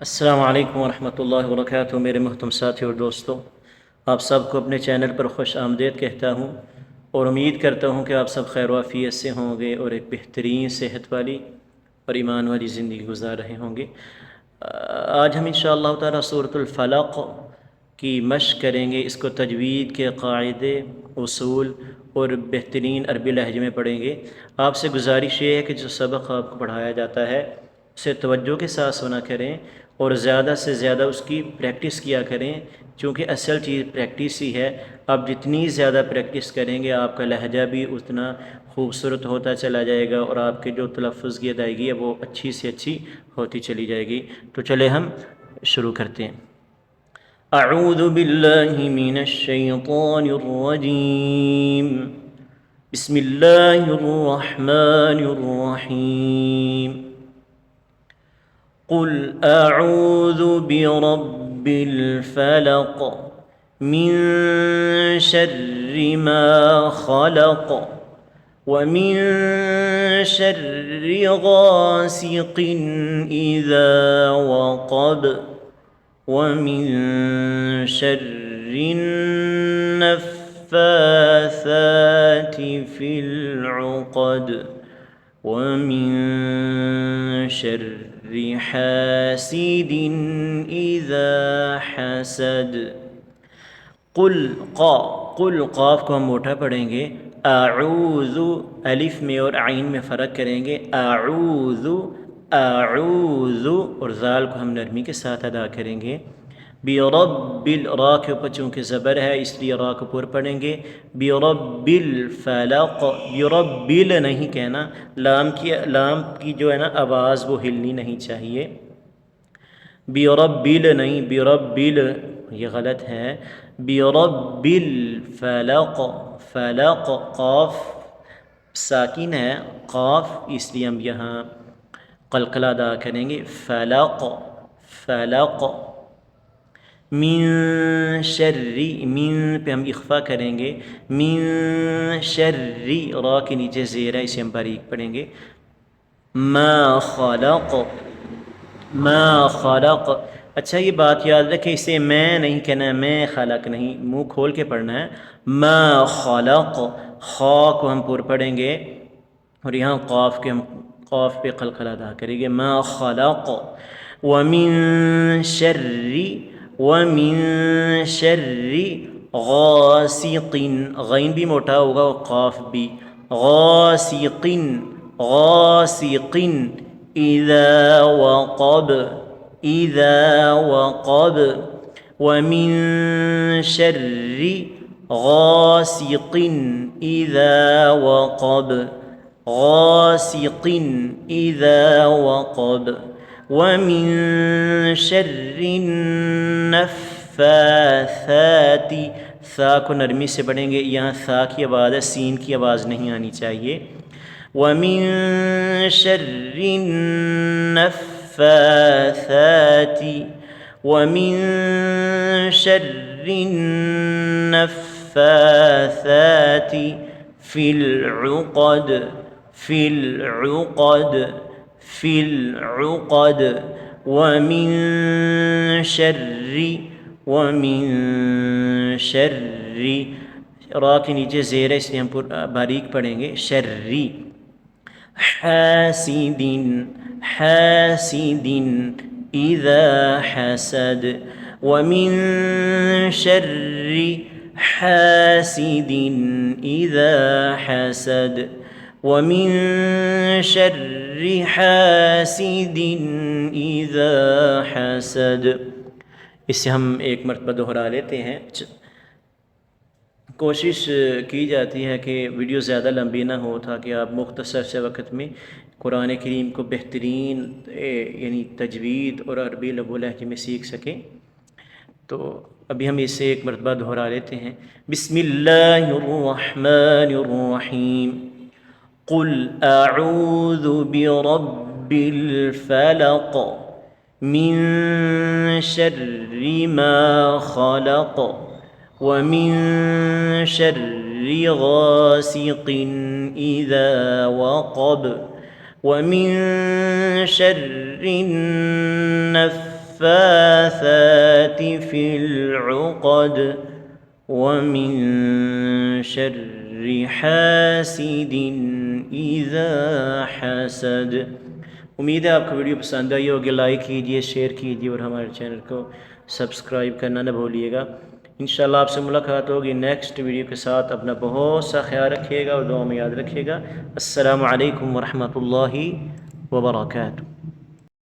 अस्सलामु अलैकुम वरहमतुल्लाहि वबरकातुहू। मेरे मोहतरम साथी और दोस्तों, आप सबको अपने चैनल पर खुश आमदीद कहता हूँ और उम्मीद करता हूँ कि आप सब खैर वाफ़ियत से होंगे और एक बेहतरीन सेहत वाली और ईमान वाली ज़िंदगी गुजार रहे होंगे। आज हम इंशाअल्लाह ताला सूरतुल फलक़ की मशक़ करेंगे। इसको तजवीद के क़ाइदे, उसूल और बेहतरीन अरबी लहजे में पढ़ेंगे। आपसे गुजारिश ये है कि जो सबक आपको पढ़ाया जाता है उसे तवज्जो के साथ सुना करें और ज़्यादा से ज़्यादा उसकी प्रैक्टिस किया करें, क्योंकि असल चीज़ प्रैक्टिस ही है। आप जितनी ज़्यादा प्रैक्टिस करेंगे आपका लहजा भी उतना खूबसूरत होता चला जाएगा और आपके जो तलफ़्फ़ुज़ की अदायगी है वो अच्छी से अच्छी होती चली जाएगी। तो चले हम शुरू करते हैं। अऊज़ु बिल्लाहि मिनश शैतानिर रजीम। बिस्मिल्लाहिर रहमानिर रहीम। क़ुल अऊज़ु बिरब्बिल फ़लक़ मिन शर्रि मा ख़लक़ व मिन शर्रि गासिक़िन इज़ा वक़ब व मिन शर्रि नफ़्फ़ाथाति फ़िल उक़द व मिन शर्रि हासिदिन इज़ा हसद। कुल क़ाफ़ को हम मोटा पढ़ेंगे। आऊज़ु अलिफ़ में और आइन में फ़र्क करेंगे। आऊज़ु आऊज़ु और ज़ाल को हम नरमी के साथ अदा करेंगे। बिरब्बिल, रा के ऊपर चूँकि ज़बर है इसलिए रा को पूर पढ़ेंगे। बिरब्बिल फ़लक़, बिरब्बिल नहीं कहना, लाम की जो है ना आवाज़ वो हिलनी नहीं चाहिए। बिरब्बिल नहीं, बिरब्बिल ये गलत है। बिरब्बिल फ़लक़, फ़लक़ क़ाफ़ साकिन है, क़ाफ़ इसलिए हम यहाँ क़लक़ला अदा करेंगे। फ़लक़ फ़लक़। मिन शर्रि, मिन पे हम इख्फ़ा करेंगे। मिन शर्रि, रा के नीचे ज़ेर है इसे हम बारीक पढ़ेंगे। मा ख़लक़, मा ख़लक़। अच्छा ये बात याद रखें, इसे मैं नहीं कहना है, मैं ख़लक़ नहीं, मुँह खोल के पढ़ना है। मा ख़लक़, ख़ा को हम पूर पढ़ेंगे और यहाँ क़ाफ़ के हम क़ाफ़ पे क़लक़ला अदा करेंगे। मा ख़लक़ व मिन शर्रि, व मिन शर्रि गासिक़िन, गैन भी मोटा होगा और क़ाफ़ भी। गासिक़िन, गासिक़िन इज़ा वक़ब, इज़ा वक़ब व मिन शर्रि गासिक़िन इज़ा वक़ब, गासिक़िन इज़ा वक़ब व मिन शर्रि नफ़्फ़ाथाति। सा को नरमी से पढ़ेंगे, यहाँ सा की आवाज़ है, सीन की आवाज़ नहीं आनी चाहिए। व मिन शर्रि नफ़्फ़ाथाति, व मिन शर्रि नफ़्फ़ाथाति फ़िल उक़द, फ़िल उक़द, फ़िल उक़द व मिन शर्रि, व मिन शर्रि, रा के नीचे ज़ेर है इसलिए हम बारीक पढ़ेंगे। शर्रि हासिदिन, हासिदिन इज़ा हसद व मिन शर्रि हासिदिन इज़ा हसद व मिन शर्रि हासिदिन इज़ा हसद। इसे हम एक मरतबा दोहरा लेते हैं। कोशिश की जाती है कि वीडियो ज़्यादा लंबी ना हो ताकि आप मुख्तसर से वक्त में कुरान करीम को बेहतरीन यानी तजवीद और अरबी लबो लहजे में सीख सकें। तो अभी हम इसे एक मरतबा दोहरा लेते हैं। बिस्मिल्लाहिर्रहमानिर्रहीम। क़ुल अऊज़ु बिरब्बिल फ़लक़ मिन शर्रि मा ख़लक़ व मिन शर्रि गासिक़िन इज़ा वक़ब व मिन शर्रि नफ़्फ़ाथाति फ़िल उक़द व मिन शर्रि हासिदिन इज़ा हसद। उम्मीद है आपको वीडियो पसंद आई होगी। लाइक कीजिए, शेयर कीजिए और हमारे चैनल को सब्सक्राइब करना न भूलिएगा। इंशाल्लाह आपसे मुलाकात होगी नेक्स्ट वीडियो के साथ। अपना बहुत सा ख्याल रखिएगा और दुआ में याद रखिएगा। अस्सलामु अलैकुम वरहमतुल्लाहि वबरकातुहू।